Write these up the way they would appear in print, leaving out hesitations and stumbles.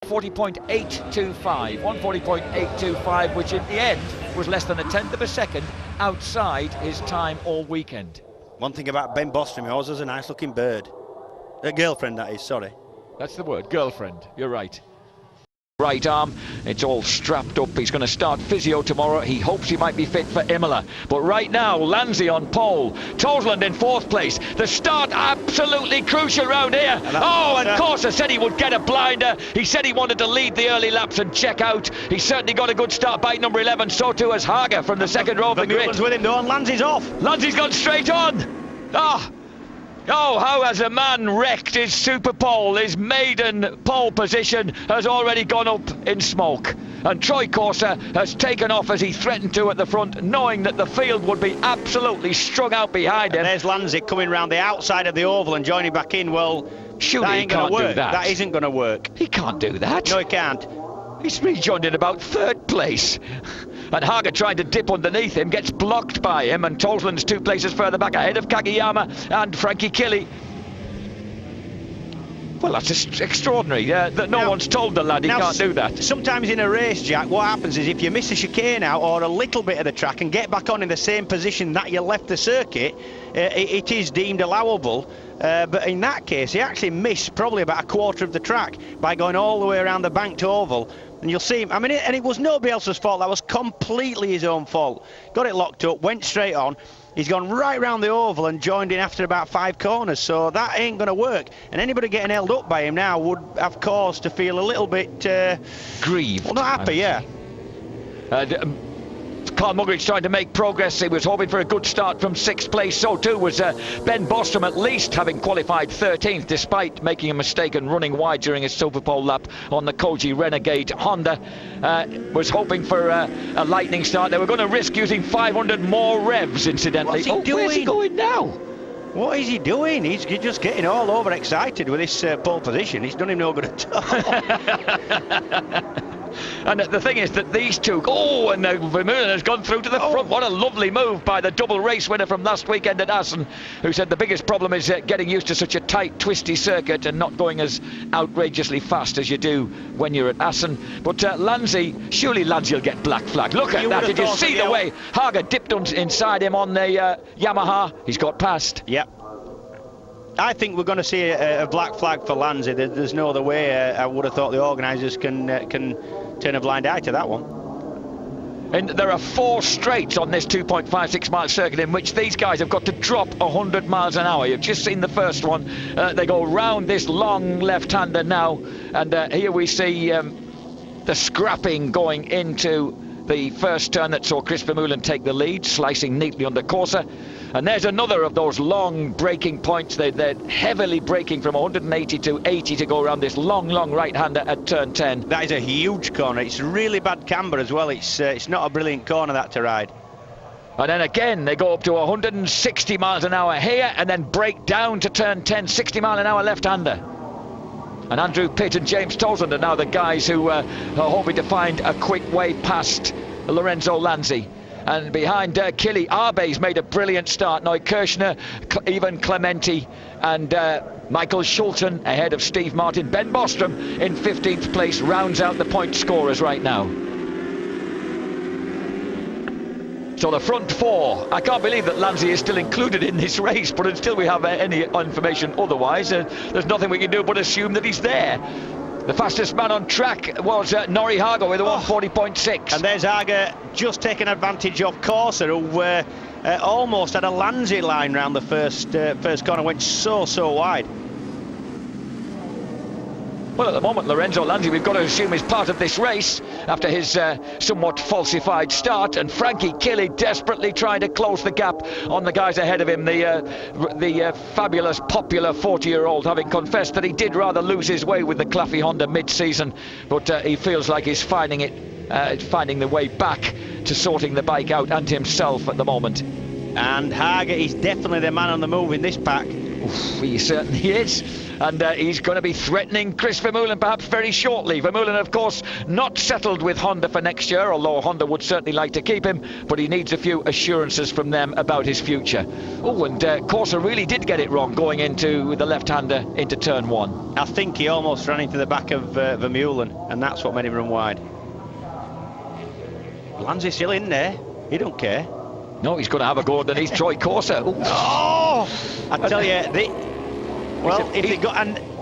140.825, which in the end was less than a tenth of a second outside his time all weekend. One thing about Ben Bostrom, he always has a nice looking bird. A girlfriend, that is, sorry. That's the word, girlfriend, you're right. Right arm, it's all strapped up. He's going to start physio tomorrow. He hopes he might be fit for Imola. But right now, Lanzi on pole, Toseland in fourth place. The start absolutely crucial round here. And Corsa said he would get a blinder. He said he wanted to lead the early laps and check out. He certainly got a good start. Bike number 11, so too has Haga from the second row of the grid. Vermeulen's with him though, and Lanzi's off. Lanzi's gone straight on. Oh, how has a man wrecked his super pole? His maiden pole position has already gone up in smoke. And Troy Corsa has taken off as he threatened to at the front, knowing that the field would be absolutely strung out behind him. And there's Lanzi coming round the outside of the oval and joining back in. Well, surely that ain't going to work. That isn't going to work. He can't do that. No, he can't. He's rejoined in about third place. And Haga tried to dip underneath him, gets blocked by him, and Toseland's 2 places further back ahead of Kageyama and Frankie Killy. Well, that's just extraordinary that no one's told the lad he can't do that. Sometimes in a race, Jack, what happens is if you miss a chicane out or a little bit of the track and get back on in the same position that you left the circuit, it is deemed allowable. But in that case, he actually missed probably about a quarter of the track by going all the way around the bank to oval. And you'll see him, and it was nobody else's fault. That was completely his own fault. Got it locked up, went straight on. He's gone right round the oval and joined in after about 5 corners, so that ain't going to work. And anybody getting held up by him now would have cause to feel a little bit grieved. Well, not happy, yeah. Carl Muggeridge trying to make progress. He was hoping for a good start from 6th place. So too was Ben Bostrom, at least having qualified 13th, despite making a mistake and running wide during his silver pole lap on the Koji Renegade Honda. Was hoping for a lightning start. They were going to risk using 500 more revs, incidentally. What's he doing? Where's he going now? What is he doing? He's just getting all over excited with this pole position. He's done him no good at all. And the thing is that these two, and Vermeulen has gone through to the front. What a lovely move by the double race winner from last weekend at Assen, who said the biggest problem is getting used to such a tight, twisty circuit and not going as outrageously fast as you do when you're at Assen. But Lanzi, surely Lanzi will get black flag. Look at that. Did you see the way Haga dipped inside him on the Yamaha? He's got past. Yep. I think we're going to see a black flag for Lanzi. There's no other way. I would have thought the organisers can turn a blind eye to that one. And there are 4 straights on this 2.56 mile circuit in which these guys have got to drop 100 miles an hour. You've just seen the first one. They go round this long left-hander now, and here we see the scrapping going into the first turn that saw Chris Vermeulen take the lead, slicing neatly under Corsa. And there's another of those long braking points. They're heavily braking from 180 to 80 to go around this long right-hander at turn 10. That is a huge corner. It's really bad camber as well. It's not a brilliant corner, that, to ride. And then again, they go up to 160 miles an hour here and then brake down to turn 10, 60 mile an hour left-hander. And Andrew Pitt and James Toseland are now the guys who are hoping to find a quick way past Lorenzo Lanzi. And behind Killy, Arbe's made a brilliant start. Now Kirchner, Ivan Clementi and Michael Schulten ahead of Steve Martin. Ben Bostrom in 15th place rounds out the point scorers right now. So the front 4, I can't believe that Lanzi is still included in this race, but until we have any information otherwise, there's nothing we can do but assume that he's there. The fastest man on track was Nori Haga with a 140.6. And there's Haga just taking advantage of Corsa, who almost had a Lanzi line round the first corner, went so wide. Well, at the moment, Lorenzo Lanzi, we've got to assume, is part of this race after his somewhat falsified start. And Frankie Killy desperately trying to close the gap on the guys ahead of him. The fabulous, popular 40-year-old, having confessed that he did rather lose his way with the Claffey Honda mid-season. But he feels like he's finding the way back to sorting the bike out and himself at the moment. And Haga is definitely the man on the move in this pack. Oof, he certainly is. and he's going to be threatening Chris Vermeulen perhaps very shortly. Vermeulen, of course, not settled with Honda for next year, although Honda would certainly like to keep him, but he needs a few assurances from them about his future. Oh, and Corsa really did get it wrong going into the left-hander into turn 1. I think he almost ran into the back of Vermeulen, and that's what made him run wide. Lanzi's still in there. He don't care. No, he's going to have a go underneath Troy Corsa. Oh, I tell you,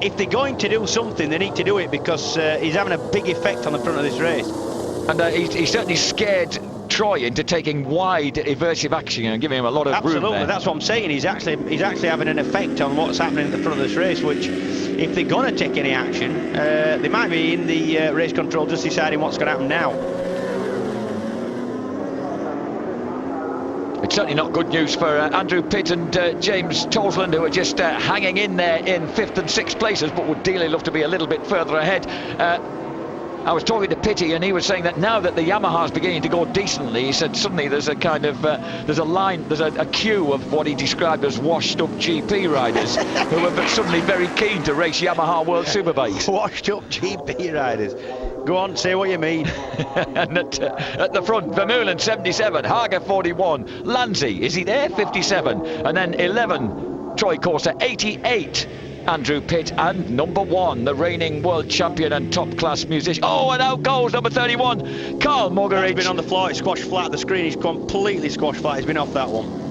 if they're going to do something, they need to do it, because he's having a big effect on the front of this race. And he certainly scared Troy into taking wide evasive action and giving him a lot of room there. Absolutely, that's what I'm saying. He's actually having an effect on what's happening at the front of this race, which, if they're going to take any action, they might be in the race control just deciding what's going to happen now. It's certainly not good news for Andrew Pitt and James Tosland, who are just hanging in there in 5th and 6th places, but would dearly love to be a little bit further ahead. I was talking to Pitty, and he was saying that now that the Yamaha's beginning to go decently, he said suddenly there's a kind of there's a queue of what he described as washed-up GP riders who are suddenly very keen to race Yamaha World Superbikes. Washed-up GP riders. Go on, say what you mean. And at the front, Vermeulen 77, Haga 41, Lanzi, is he there? 57, and then 11, Troy Corsa 88. Andrew Pitt, and number 1, the reigning world champion and top-class musician. Oh, and out goes number 31, Carl Muggeridge. He's been on the floor, it's squashed flat. The screen is completely squashed flat. He's been off that one.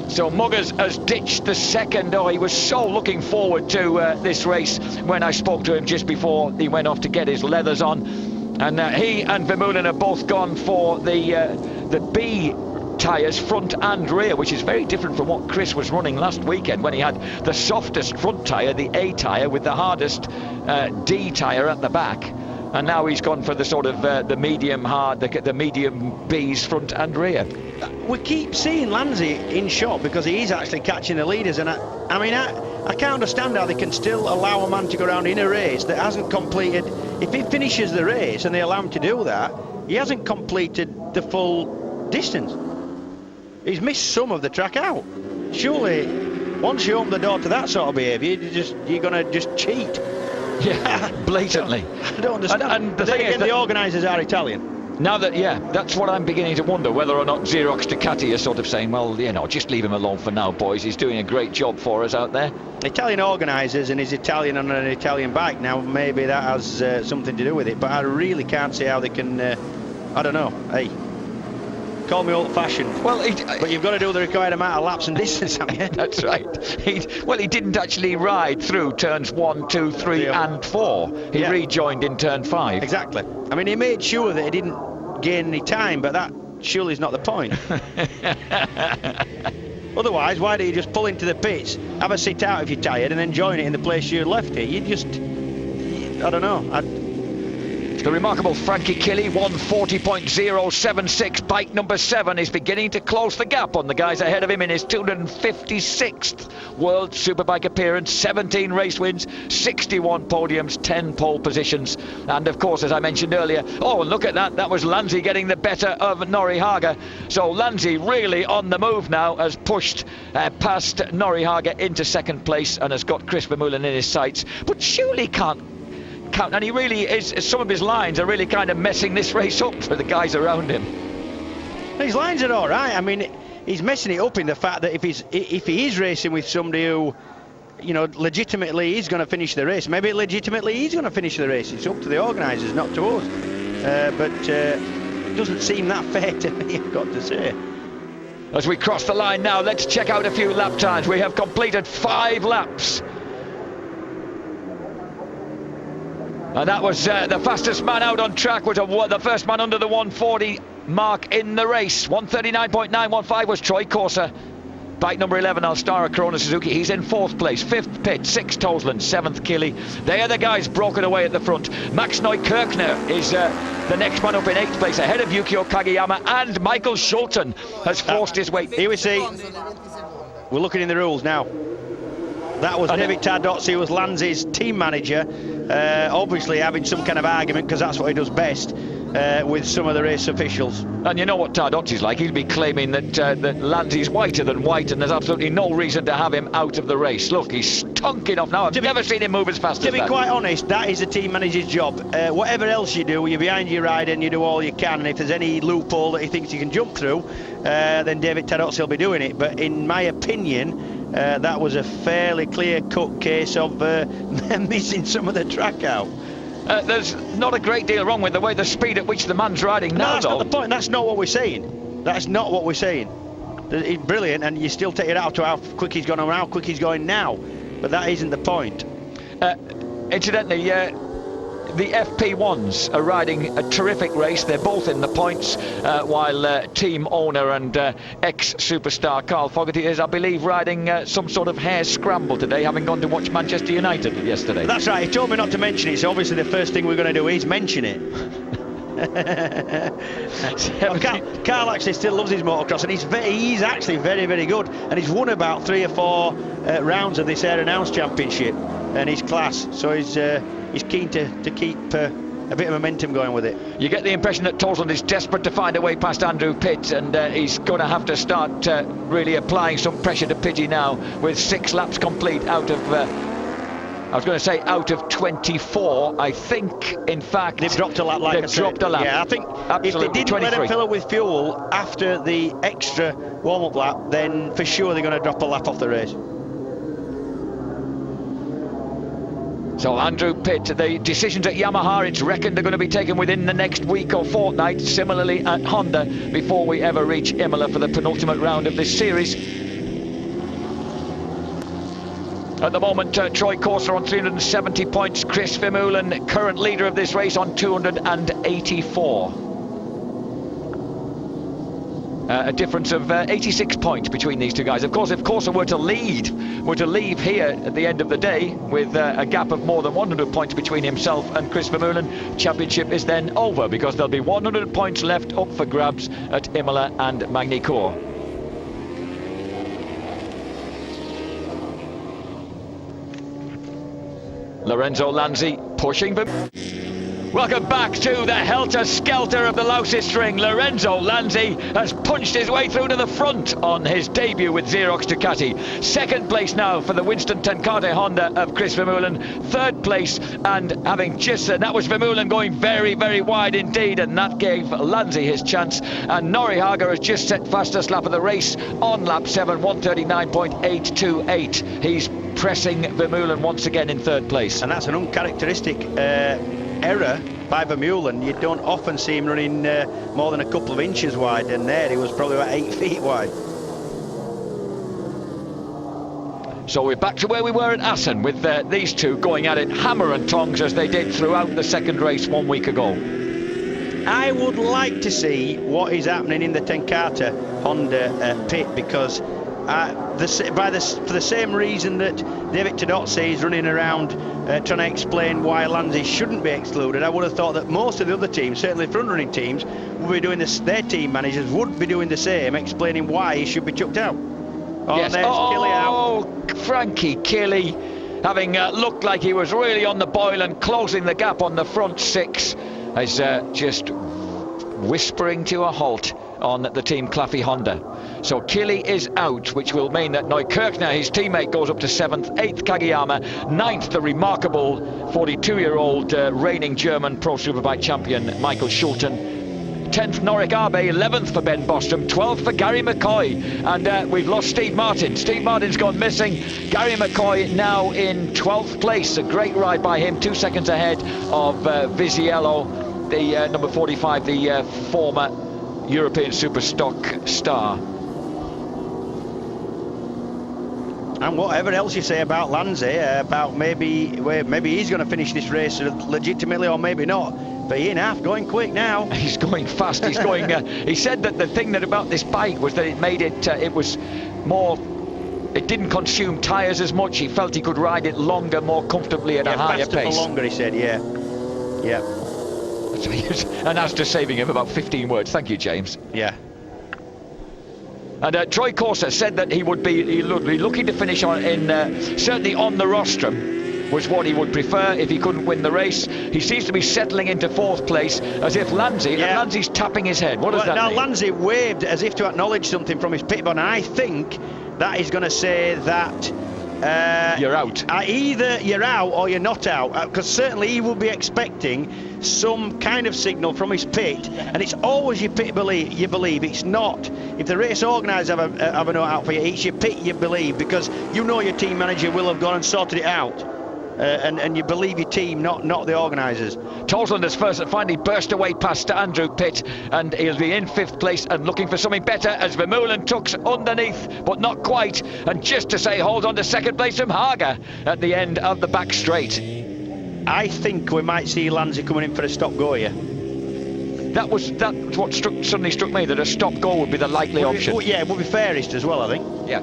So Muggers has ditched the second. Oh, he was so looking forward to this race when I spoke to him just before he went off to get his leathers on. And he and Vermeulen have both gone for the B tyres, front and rear, which is very different from what Chris was running last weekend, when he had the softest front tyre, the A tyre, with the hardest D tyre at the back. And now he's gone for the sort of the medium hard, the medium B's front and rear. We keep seeing Lanzi in shot because he is actually catching the leaders, and I can't understand how they can still allow a man to go around in a race that hasn't completed. If he finishes the race and they allow him to do that, he hasn't completed the full distance. He's missed some of the track out. Surely, once you open the door to that sort of behaviour, you're going to just cheat. Yeah, blatantly. I don't understand. And the thing is, the organisers are Italian. Now that, that's what I'm beginning to wonder, whether or not Xerox Ducati are sort of saying, well, just leave him alone for now, boys. He's doing a great job for us out there. Italian organisers, and he's Italian on an Italian bike. Now, maybe that has something to do with it, but I really can't see how they can, I don't know. Hey, call me old-fashioned. Well, but you've got to do the required amount of laps and distance, haven't you? That's right. He didn't actually ride through turns 1, 2, 3 and 4. He rejoined in turn 5. Exactly. I mean, he made sure that he didn't gain any time, but that surely is not the point. Otherwise, why don't you just pull into the pits, have a sit out if you're tired, and then join it in the place you left it? You just, I don't know. The remarkable Frankie Killy, 140.076. Bike number 7 is beginning to close the gap on the guys ahead of him in his 256th World Superbike appearance. 17 race wins, 61 podiums, 10 pole positions. And of course, as I mentioned earlier, oh, and look at that, that was Lanzi getting the better of Nori Haga. So Lanzi really on the move now, has pushed past Nori Haga into second place and has got Chris Vermeulen in his sights. But surely can't count, and he really is. Some of his lines are really kind of messing this race up for the guys around him. His lines are all right. I mean, he's messing it up in the fact that if he is racing with somebody who, legitimately is going to finish the race, maybe legitimately he's going to finish the race. It's up to the organisers, not to us. But it doesn't seem that fair to me, I've got to say. As we cross the line now, let's check out a few lap times. We have completed 5 laps. And that was the fastest man out on track, was the first man under the 140 mark in the race. 139.915 was Troy Corsa. Bike number 11, Alstara Corona Suzuki, he's in 4th place. 5th Pitt, 6th Tosland, 7th Killy. They are the guys broken away at the front. Max Neukirchner is the next one up in 8th place, ahead of Yukio Kageyama, and Michael Schulten has forced his way. Here we see, we're looking in the rules now. That was David Tardozzi, who was Lanzi's team manager, obviously having some kind of argument, because that's what he does best. with some of the race officials. And you know what Tardozzi's like, he'll be claiming that that Lanzi's whiter than white, and there's absolutely no reason to have him out of the race. Look, he's stunk enough now. I've never seen him move as fast as that. To be quite honest, that is the team manager's job. Whatever else you do, you're behind your rider and you do all you can, and if there's any loophole that he thinks you can jump through, then David Tardozzi will be doing it. But in my opinion, that was a fairly clear-cut case of missing some of the track out. There's not a great deal wrong with the way the speed at which the man's riding now, that's not the point. That's not what we're saying. That's not what we're saying. He's brilliant, and you still take it out to how quick he's gone and how quick he's going now. But that isn't the point. Incidentally, the FP1s are riding a terrific race. They're both in the points, while team owner and ex-superstar Carl Fogarty is, I believe, riding some sort of hare scramble today, having gone to watch Manchester United yesterday. That's right. He told me not to mention it, so obviously the first thing we're going to do is mention it. Carl actually still loves his motocross, and he's actually very, very good, and he's won about 3 or 4 rounds of this Air Announce Championship, and he's class, so he's keen to keep a bit of momentum going with it. You get the impression that Toseland is desperate to find a way past Andrew Pitt, and he's going to have to start really applying some pressure to Pidgey now, with 6 laps complete out of I was going to say out of 24. I think, in fact, they've dropped a lap. They've dropped a lap. Yeah, I think absolutely, if they didn't 23. let him fill up with fuel after the extra warm-up lap, then for sure they're going to drop a lap off the race. So Andrew Pitt, the decisions at Yamaha, it's reckoned, are going to be taken within the next week or fortnight. Similarly at Honda, before we ever reach Imola for the penultimate round of this series. At the moment, Troy Corser on 370 points. Chris Vermeulen, current leader of this race, on 284. A difference of 86 points between these two guys. Of course, if Corser were to leave here at the end of the day with a gap of more than 100 points between himself and Chris Vermeulen, championship is then over, because there'll be 100 points left up for grabs at Imola and Magny-Cours. Lorenzo Lanzi pushing them. Welcome back to the helter-skelter of the lousy string. Lorenzo Lanzi has punched his way through to the front on his debut with Xerox Ducati. Second place now for the Winston Tenkate Honda of Chris Vermeulen. Third place, and having just that was Vermeulen going very, very wide indeed, and that gave Lanzi his chance. And Nori Haga has just set fastest lap of the race on lap 7, 139.828. He's pressing Vermeulen once again in third place. And that's an uncharacteristic error by Vermeulen. You don't often see him running more than a couple of inches wide, and there he was probably about 8 feet wide. So we're back to where we were at Assen, with these two going at it hammer and tongs as they did throughout the second race 1 week ago. I would like to see what is happening in the Tenkate Honda pit, because for the same reason that David Tardozzi is running around trying to explain why Lanzi shouldn't be excluded, I would have thought that most of the other teams, certainly front-running teams, would be doing this. Their team managers would be doing the same, explaining why he should be chucked out. Oh, yes. There's Killy out. Oh, Frankie Killy, having looked like he was really on the boil and closing the gap on the front 6, is just whispering to a halt on the Team Claffey Honda. So Killy is out, which will mean that Neukirchner, his teammate, goes up to 7th, 8th Kageyama, 9th the remarkable 42-year-old reigning German Pro Superbike champion Michael Schulten, 10th Norik Abe, 11th for Ben Bostrom, 12th for Gary McCoy, and we've lost Steve Martin. Steve Martin's gone missing. Gary McCoy now in 12th place. A great ride by him, 2 seconds ahead of Viziello, the number 45, the former European Superstock star. And whatever else you say about Lanzi, about maybe he's going to finish this race legitimately, or maybe not. But Ian Half going quick now. He's going fast. He's going. He said that the thing about this bike was that it made it. It was more. It didn't consume tyres as much. He felt he could ride it longer, more comfortably at a higher faster pace. For longer, he said. Yeah. And after saving him about 15 words. Thank you, James. Yeah. And Troy Corser said that he would be looking to finish on certainly on the rostrum. was what he would prefer if he couldn't win the race. He seems to be settling into 4th place, as if Lanzi's tapping his head. What does that mean? Now, Lanzi waved as if to acknowledge something from his pit, but I think that is going to say that you're out. Either you're out or you're not out, because certainly he will be expecting some kind of signal from his pit, and it's always your pit you believe. It's not, if the race organisers have a note out for you, it's your pit you believe, because you know your team manager will have gone and sorted it out. And you believe your team, not the organisers. Toseland has finally burst away past Andrew Pitt, and he'll be in 5th place and looking for something better as Vermeulen tucks underneath, but not quite. And just to say, hold on to 2nd place from Haga at the end of the back straight. I think we might see Lanzi coming in for a stop-go here. That's what suddenly struck me, that a stop-go would be the likely option. Yeah, it would be fairest as well, I think. Yeah.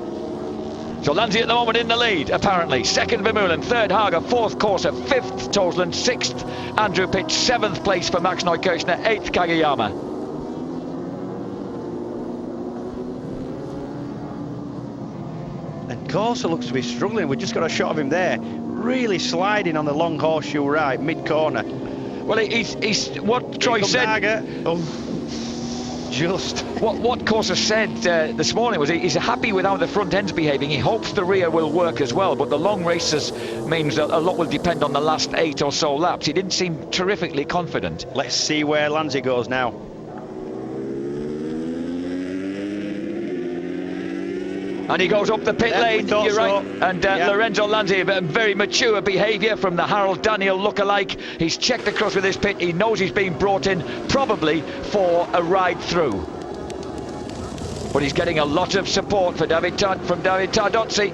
So Lanzi at the moment in the lead, apparently. 2nd Vermeulen, 3rd Haga, 4th Corsa, 5th Toseland, 6th Andrew Pitt, 7th place for Max Neukirchner, 8th Kagayama. And Corsa looks to be struggling. We've just got a shot of him there, really sliding on the long horseshoe right, mid-corner. Well, he's what Troy said. Haga. Oh. Just what Corsa said this morning was he's happy with how the front end's behaving. He hopes the rear will work as well, but the long races means a lot will depend on the last 8 or so laps. He didn't seem terrifically confident. Let's see where Lanzi goes now. And he goes up the pit lane, you're right. And Lorenzo Lanzi, very mature behaviour from the Harold Daniel lookalike. He's checked across with his pit. He knows he's been brought in probably for a ride through. But he's getting a lot of support from David Tardozzi.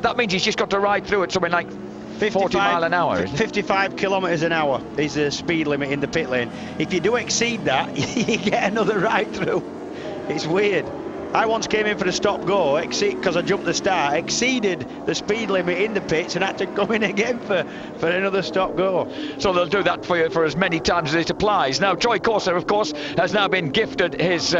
That means he's just got to ride through at something like 40 mile an hour. 55 kilometres an hour is the speed limit in the pit lane. If you do exceed that, you get another ride through. It's weird. I once came in for the stop-go, because I jumped the start, exceeded the speed limit in the pits and had to come in again for another stop-go. So they'll do that for you for as many times as it applies. Now, Troy Corsa, of course, has now been gifted his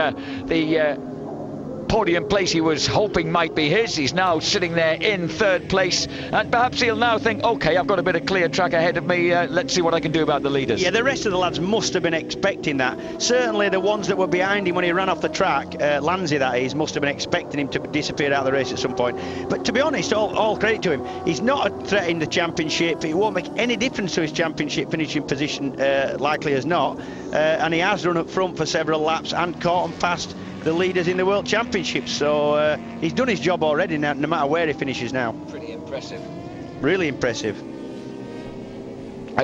podium place he was hoping might be his. He's now sitting there in 3rd place, and perhaps he'll now think, OK, I've got a bit of clear track ahead of me, let's see what I can do about the leaders. Yeah, the rest of the lads must have been expecting that. Certainly the ones that were behind him when he ran off the track, Lanzi that is, must have been expecting him to disappear out of the race at some point. But to be honest, all credit to him, he's not a threat in the championship. It won't make any difference to his championship finishing position, likely as not, and he has run up front for several laps and caught and passed the leaders in the World Championship, so he's done his job already now, no matter where he finishes now. Pretty impressive. Really impressive.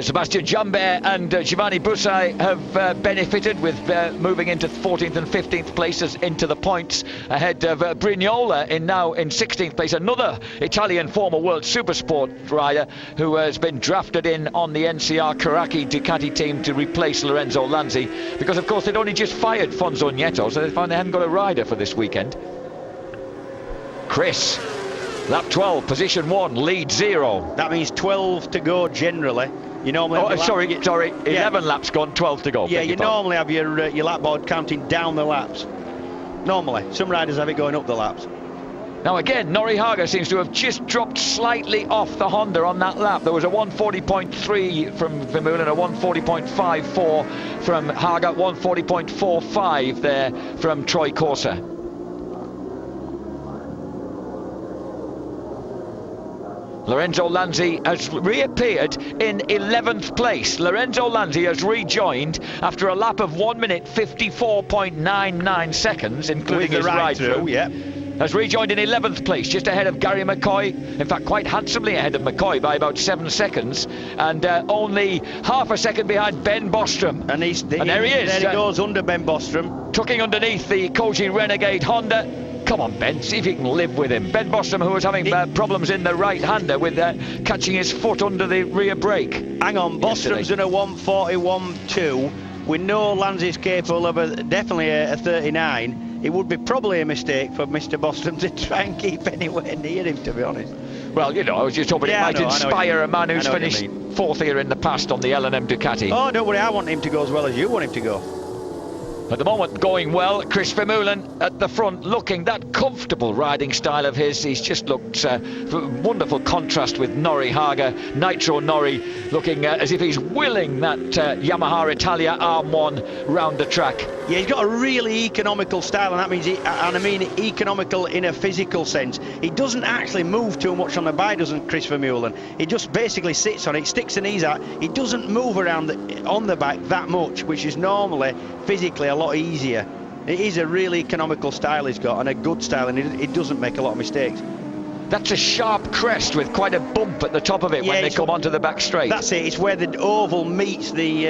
Sebastian Jambert and Giovanni Bussai have benefited with moving into 14th and 15th places into the points, ahead of Brignola now in 16th place, another Italian former World Supersport rider who has been drafted in on the NCR Caracci Ducati team to replace Lorenzo Lanzi, because of course they'd only just fired Fonzo Nieto, so they found they hadn't got a rider for this weekend. Chris, lap 12, position 1, lead 0. That means 12 to go generally. You normally sorry, 11 laps gone, 12 to go. Yeah, you normally have your lap board counting down the laps. Normally, some riders have it going up the laps. Now again, Nori Haga seems to have just dropped slightly off the Honda on that lap. There was a 140.3 from Vermeulen, a 140.54 from Haga, 140.45 there from Troy Corsa. Lorenzo Lanzi has reappeared in 11th place. Lorenzo Lanzi has rejoined after a lap of 1 minute 54.99 seconds, including his ride through. Yeah. Has rejoined in 11th place, just ahead of Gary McCoy. In fact, quite handsomely ahead of McCoy by about 7 seconds, and only half a second behind Ben Bostrom. And there he is. There he goes under Ben Bostrom, tucking underneath the Koji Renegade Honda. Come on, Ben, see if you can live with him. Ben Bostrom, who was having problems in the right-hander with catching his foot under the rear brake. Hang on, Bostrom's done a 141.2. We know Lanzi's capable of definitely a 39. It would be probably a mistake for Mr. Bostrom to try and keep anywhere near him, to be honest. Well, you know, I was just hoping it might inspire a man who's finished 4th here in the past on the L&M Ducati. Oh, don't worry, I want him to go as well as you want him to go. At the moment, going well. Chris Vermeulen at the front, looking that comfortable riding style of his. He's just looked wonderful contrast with Norrie Haga. Nitro Norrie looking as if he's willing that Yamaha Italia Arm 1 round the track. Yeah, he's got a really economical style, and that means, and I mean economical in a physical sense. He doesn't actually move too much on the bike, doesn't Chris Vermeulen? He just basically sits on it, sticks the knees out. He doesn't move around on the bike that much, which is normally physically a lot easier. It is a really economical style he's got, and a good style, and it doesn't make a lot of mistakes. That's a sharp crest with quite a bump at the top of it when they come onto the back straight. That's it. It's where the oval meets the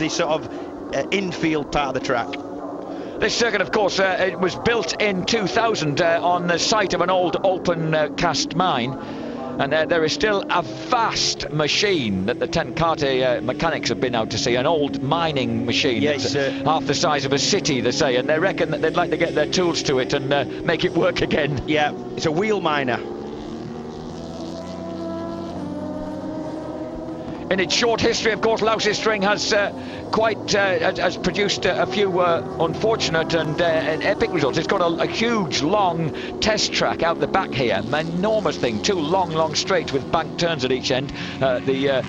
sort of infield part of the track. This circuit, of course, it was built in 2000 on the site of an old open cast mine. And there is still a vast machine that the Tenkate mechanics have been out to see, an old mining machine. Yeah, that's half the size of a city, they say, and they reckon that they'd like to get their tools to it and make it work again. Yeah, it's a wheel miner. In its short history, of course, Louse's String has has produced a few unfortunate and epic results. It's got a huge, long test track out the back here, an enormous thing, two long straights with bank turns at each end. The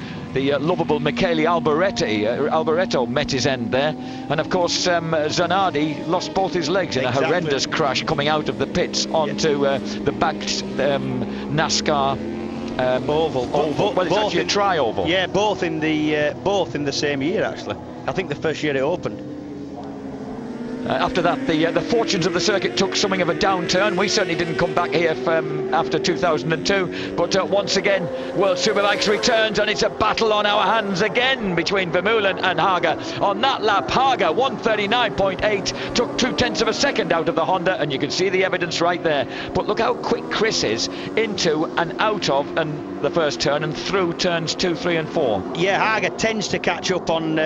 lovable Michele Alboreto met his end there, and of course Zanardi lost both his legs in a horrendous crash coming out of the pits onto the back NASCAR. Oval. Well, it's actually a tri-oval. Yeah, both in the same year, actually. I think the first year it opened. After that, the fortunes of the circuit took something of a downturn. We certainly didn't come back here after 2002. But once again, World Superbikes returns, and it's a battle on our hands again between Vermeulen and Haga. On that lap, Haga, 139.8, took 0.2 of a second out of the Honda, and you can see the evidence right there. But look how quick Chris is into and out of the first turn and through turns 2, 3 and 4. Yeah, Haga tends to catch up on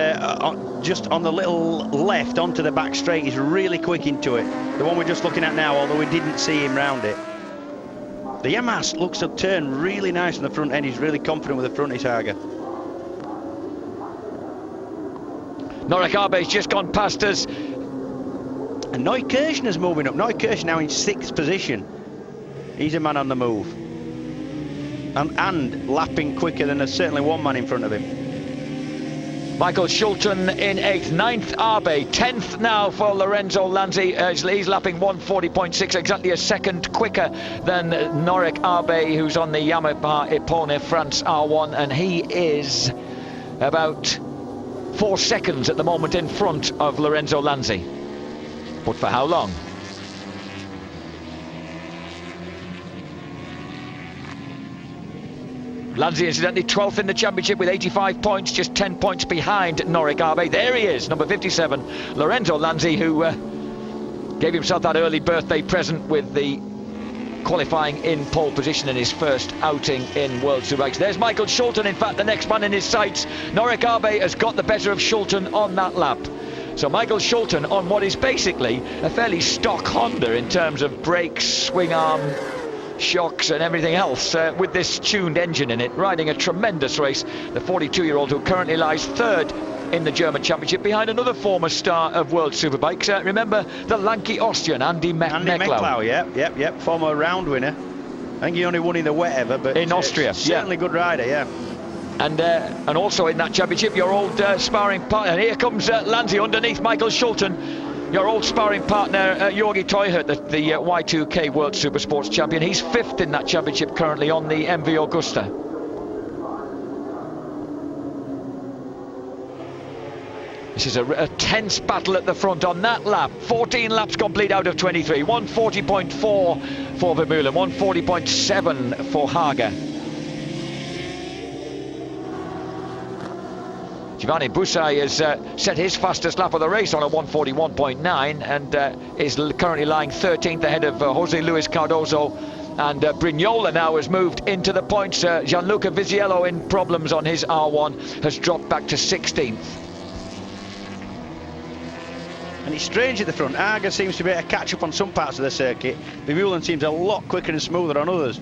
just on the little left onto the back straight. He's really quick into it. The one we're just looking at now, although we didn't see him round it. The Yamaha looks to turn really nice on the front end. He's really confident with the front, is Haga. Norrie Arbe's just gone past us. And Neukirchner's moving up. Neukirchner now in 6th position. He's a man on the move. And lapping quicker than there's certainly one man in front of him. Michael Schulten in 8th, 9th Arbe, 10th now for Lorenzo Lanzi. He's lapping 140.6, exactly a second quicker than Norrie Arbe, who's on the Yamaha Epone France R1, and he is about 4 seconds at the moment in front of Lorenzo Lanzi. But for how long? Lanzi, incidentally, 12th in the championship with 85 points, just 10 points behind Norrie Arbe. There he is, number 57, Lorenzo Lanzi, who gave himself that early birthday present with the qualifying in pole position in his first outing in World Superbikes. There's Michael Schulten, in fact, the next man in his sights. Norrie Arbe has got the better of Schulten on that lap. So Michael Schulten on what is basically a fairly stock Honda in terms of brakes, swing arm, shocks and everything else, with this tuned engine in it, riding a tremendous race. The 42-year-old who currently lies 3rd in the German Championship behind another former star of World Superbikes. Remember the lanky Austrian Andy Mecklau. Yep, former round winner. I think he only won in the wet ever, but in Austria, certainly good rider, yeah. And also in that championship, your old sparring partner. And here comes Lanzi underneath Michael Schulten. Your old sparring partner, Jorgi Teuchert, the Y2K World Supersports champion. He's 5th in that championship currently on the MV Augusta. This is a tense battle at the front on that lap. 14 laps complete out of 23. 140.4 for Vermeulen, 140.7 for Haga. Giovanni Busai has set his fastest lap of the race on a 141.9 and is currently lying 13th ahead of Jose Luis Cardozo, and Brignola now has moved into the points. Gianluca Viziello, in problems on his R1, has dropped back to 16th. And it's strange at the front. Haga seems to be able to catch up on some parts of the circuit. Vermeulen seems a lot quicker and smoother on others.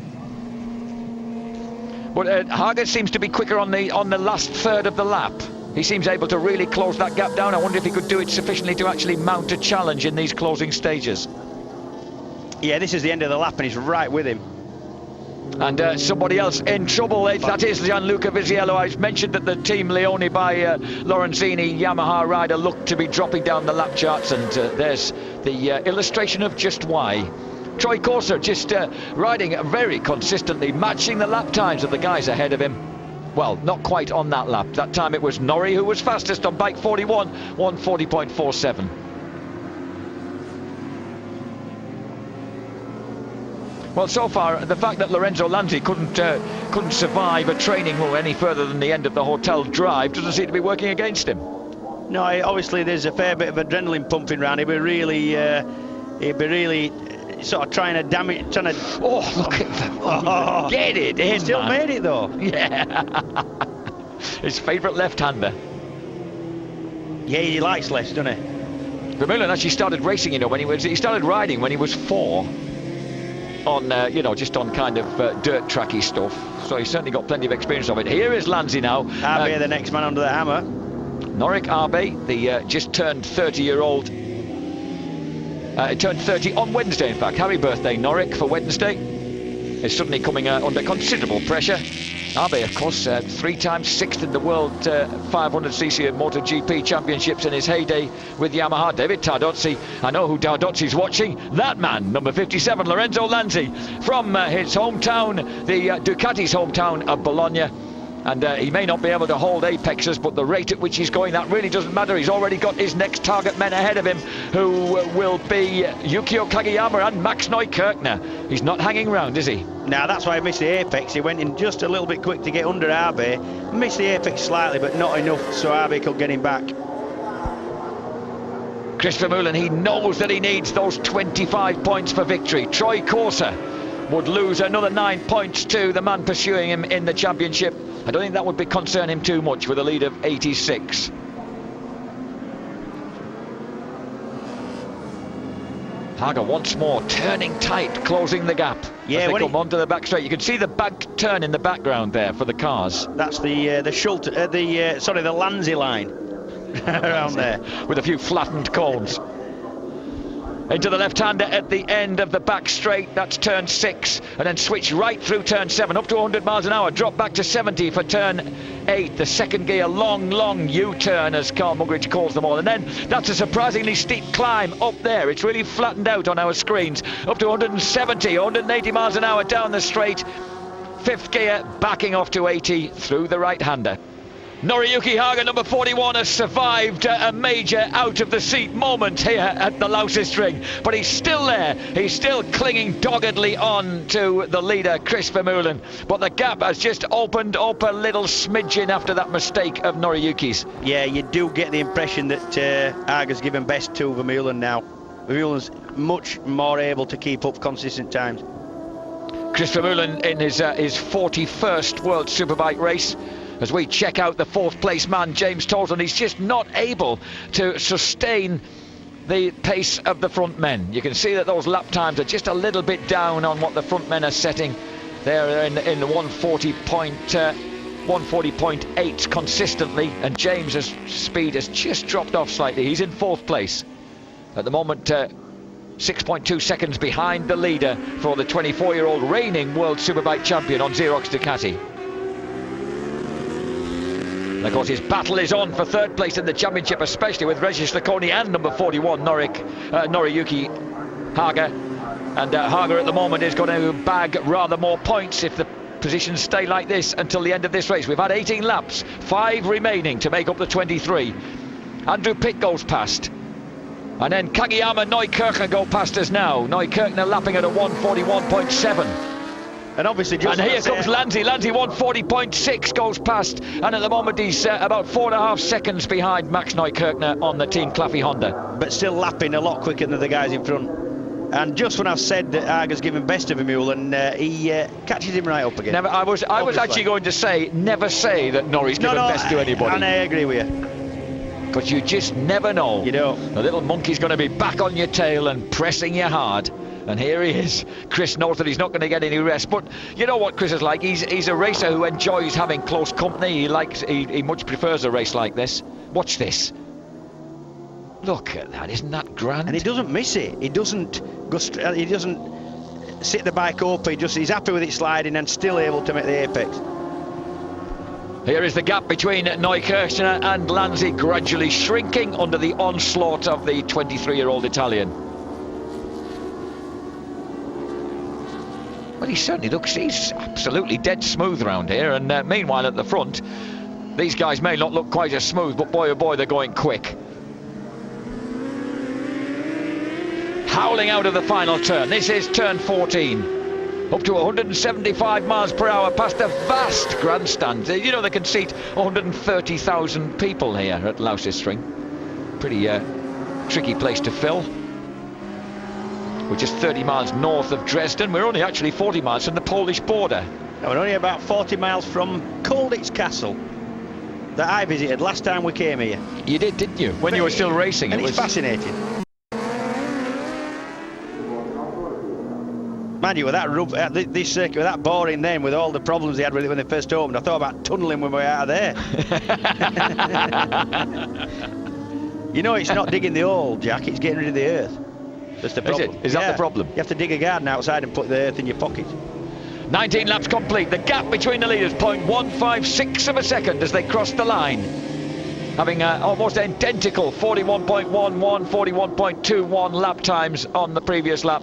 But Haga seems to be quicker on the last third of the lap. He seems able to really close that gap down. I wonder if he could do it sufficiently to actually mount a challenge in these closing stages. Yeah, this is the end of the lap and he's right with him. And somebody else in trouble, that is Gianluca Visiello. I mentioned that the Team Leone by Lorenzini Yamaha rider looked to be dropping down the lap charts, and there's the illustration of just why. Troy Corser just riding very consistently, matching the lap times of the guys ahead of him. Well, not quite on that lap. That time it was Norrie who was fastest on bike 41, 1:40.47. Well, so far, the fact that Lorenzo Lanzi couldn't survive a training run any further than the end of the hotel drive doesn't seem to be working against him. No, obviously there's a fair bit of adrenaline pumping around. He'd be really sort of trying to. Oh, look at that! Oh, get it in, still man. Made it though. Yeah. His favourite left-hander. Yeah, he likes lefts, doesn't he? Vermeulen actually started racing, you know, he started riding when he was 4. On, just on kind of dirt tracky stuff. So he's certainly got plenty of experience of it. Here is Lanzi now. Arbe, the next man under the hammer. Norik Arbe, the just turned 30-year-old. Turned 30 on Wednesday, in fact. Happy birthday, Norik, for Wednesday. Is suddenly coming under considerable pressure. Arbe, of course, 3 times 6th in the World 500cc MotoGP Championships in his heyday with Yamaha. David Tardozzi, I know who Tardozzi's watching. That man, number 57, Lorenzo Lanzi, from his hometown, the Ducati's hometown of Bologna. And he may not be able to hold apexes, but the rate at which he's going, that really doesn't matter. He's already got his next target men ahead of him, who will be Yukio Kageyama and Max Neukirchner. He's not hanging round, is he? Now that's why he missed the apex. He went in just a little bit quick to get under Arbe. Missed the apex slightly, but not enough so Arbe could get him back. Chris Vermeulen, he knows that he needs those 25 points for victory. Troy Corser would lose another 9 points to the man pursuing him in the championship. I don't think that would concern him too much with a lead of 86. Haga once more turning tight, closing the gap. Yeah, as they come onto the back straight. You can see the back turn in the background there for the cars. That's the Lanzi line around there with a few flattened cones. Into the left-hander at the end of the back straight, that's turn 6, and then switch right through turn 7, up to 100 miles an hour, drop back to 70 for turn 8, the second gear, long U-turn, as Carl Mugridge calls them all, and then that's a surprisingly steep climb up there. It's really flattened out on our screens, up to 170, 180 miles an hour down the straight, 5th gear, backing off to 80 through the right-hander. Noriyuki Haga, number 41, has survived a major out-of-the-seat moment here at the Lausitzring Ring. But he's still there. He's still clinging doggedly on to the leader, Chris Vermeulen. But the gap has just opened up a little smidgen after that mistake of Noriyuki's. Yeah, you do get the impression that Haga's given best to Vermeulen now. Vermeulen's much more able to keep up consistent times. Chris Vermeulen in his 41st World Superbike race. As we check out the 4th place man, James Toulton, he's just not able to sustain the pace of the front men. You can see that those lap times are just a little bit down on what the front men are setting. They're in the 140.8 consistently, and James's speed has just dropped off slightly. He's in 4th place at the moment, 6.2 seconds behind the leader for the 24-year-old reigning World Superbike champion on Xerox Ducati. And of course his battle is on for 3rd place in the championship, especially with Regis Lacconi and number 41 Noriyuki Haga. And Haga at the moment is going to bag rather more points if the positions stay like this until the end of this race. We've had 18 laps, 5 remaining to make up the 23. Andrew Pitt goes past, and then Kageyama, Neukirchner go past us now. Neukirchner lapping at a 141.7. And obviously, and here comes Lanzi. Lanzi 140.6 goes past, and at the moment he's about 4.5 seconds behind Max Neukirchner on the Team Claffey Honda. But still lapping a lot quicker than the guys in front. And just when I've said that Haga's given best to Vermeulen, he catches him right up again. Never, I was actually going to say, never say that Norrie's given best to anybody. And I agree with you. Because you just never know. You don't. The little monkey's going to be back on your tail and pressing you hard. And here he is. Chris knows that he's not going to get any rest, but you know what Chris is like. He's a racer who enjoys having close company. He much prefers a race like this. Watch this. Look at that, isn't that grand? And he doesn't miss it. He doesn't go. He doesn't sit the bike up. He's happy with it sliding and still able to make the apex. Here is the gap between Neukirchner and Lanzi gradually shrinking under the onslaught of the 23-year-old Italian. Well, he certainly looks, he's absolutely dead smooth around here, and meanwhile at the front, these guys may not look quite as smooth, but boy oh boy, they're going quick. Howling out of the final turn. This is turn 14. Up to 175 miles per hour past a vast grandstand. You know, they can seat 130,000 people here at Lausitz. Pretty tricky place to fill. We're just 30 miles north of Dresden. We're only actually 40 miles from the Polish border. No, we're only about 40 miles from Colditz Castle that I visited last time we came here. You did, didn't you? When you were still racing. And it's fascinating. Mind you, with that this circuit, with that boring then, with all the problems they had with it when they first opened, I thought about tunnelling when we were out of there. You know, it's not digging the hole, Jack, it's getting rid of the earth. That's the problem. Is that the problem? You have to dig a garden outside and put the earth in your pocket. 19 laps complete. The gap between the leaders, 0.156 of a second as they cross the line. Having almost identical 41.11, 41.21 lap times on the previous lap.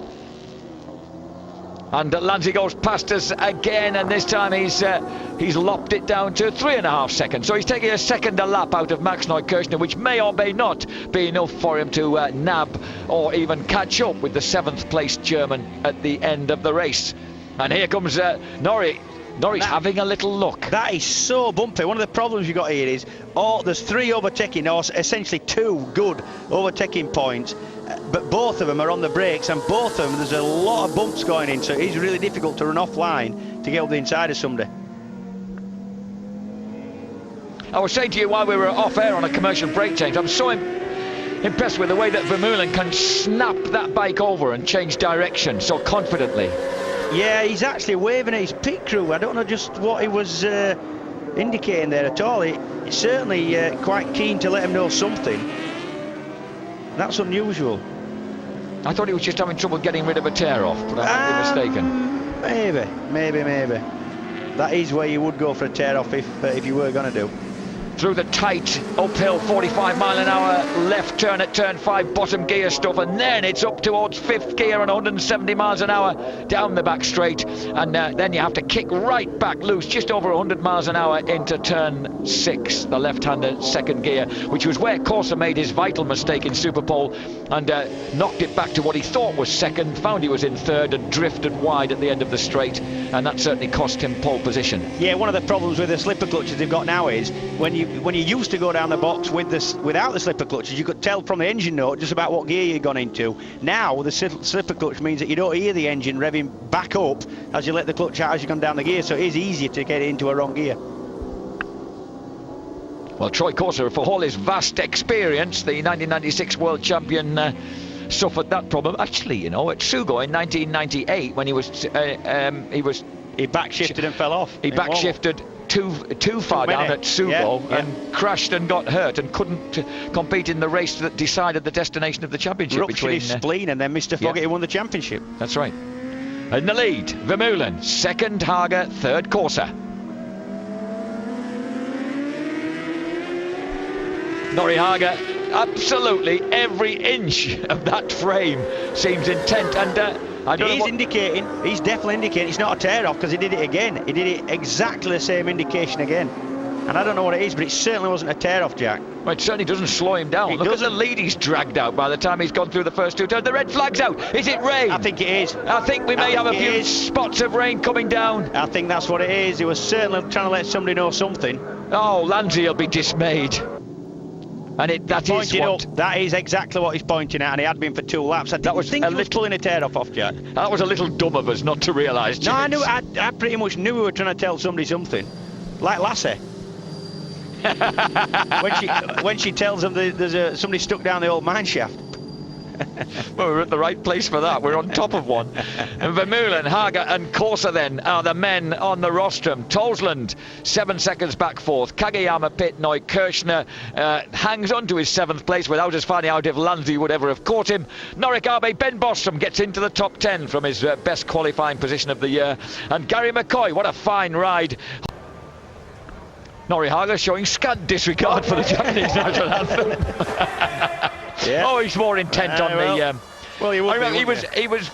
And Lanzi goes past us again, and this time he's lopped it down to 3.5 seconds. So he's taking a second a lap out of Max Neukirchner, which may or may not be enough for him to nab or even catch up with the 7th place German at the end of the race. And here comes Norrie. Norrie's having a little look. That is so bumpy. One of the problems you got here is there's 3 overtaking, or essentially 2 good overtaking points. But both of them are on the brakes, and both of them there's a lot of bumps going in, so it's really difficult to run offline to get up the inside of somebody. I was saying to you while we were off air on a commercial brake change, I'm so impressed with the way that Vermeulen can snap that bike over and change direction so confidently. Yeah, he's actually waving at his pit crew. I don't know just what he was indicating there at all. He's certainly quite keen to let him know something. That's unusual. I thought he was just having trouble getting rid of a tear-off, but I might be mistaken. Maybe. That is where you would go for a tear-off if you were going to do. Through the tight uphill 45-mile-an-hour left turn at turn 5, bottom gear stuff, and then it's up towards 5th gear and 170 miles an hour down the back straight, and then you have to kick right back loose just over 100 miles an hour into turn 6, the left-hander 2nd gear, which was where Corsa made his vital mistake in Superpole and knocked it back to what he thought was 2nd, found he was in 3rd and drifted wide at the end of the straight, and that certainly cost him pole position. Yeah, one of the problems with the slipper clutches they've got now is when you used to go down the box without the slipper clutches, you could tell from the engine note just about what gear you'd gone into. Now the slipper clutch means that you don't hear the engine revving back up as you let the clutch out as you come down the gear, so it is easier to get it into a wrong gear. Well, Troy Corsa, for all his vast experience, the 1996 world champion, suffered that problem. Actually, you know, at Sugo in 1998, when he backshifted and fell off. He backshifted too far down at Sugo and crashed and got hurt and couldn't compete in the race that decided the destination of the championship. Ruptured his spleen, and then Mr. Fogarty won the championship. That's right. In the lead, Vermeulen, 2nd Haga, 3rd Corsa. Norrie Haga, absolutely every inch of that frame seems intent, and he's definitely indicating it's not a tear-off, because he did it again. He did it exactly the same indication again. And I don't know what it is, but it certainly wasn't a tear-off, Jack. Well, it certainly doesn't slow him down. Look at the lead he's dragged out by the time he's gone through the first 2 turns. The red flag's out. Is it rain? I think it is. I think we may have a few spots of rain coming down. I think that's what it is. He was certainly trying to let somebody know something. Oh, Lanzi will be dismayed. And that is exactly what he's pointing at, and he had been for 2 laps. I think he was pulling a tear-off off, Jack. That was a little dumb of us not to realise. No, I pretty much knew we were trying to tell somebody something. Like Lassie. when she tells them there's somebody stuck down the old mine shaft. Well, we're at the right place for that. We're on top of one. And Vermeulen, Haga and Corsa then are the men on the rostrum. Tolsland 7 seconds back fourth. Kageyama, Pitnoy, Kirchner hangs on to his 7th place without us finding out if Lanzi would ever have caught him. Norikabe, Ben Bostrom gets into the top 10 from his best qualifying position of the year. And Gary McCoy, what a fine ride. Nori Haga showing scant disregard for the Japanese national anthem. Yeah. Oh, he's more intent on well, the. Well, he would I remember be, he was.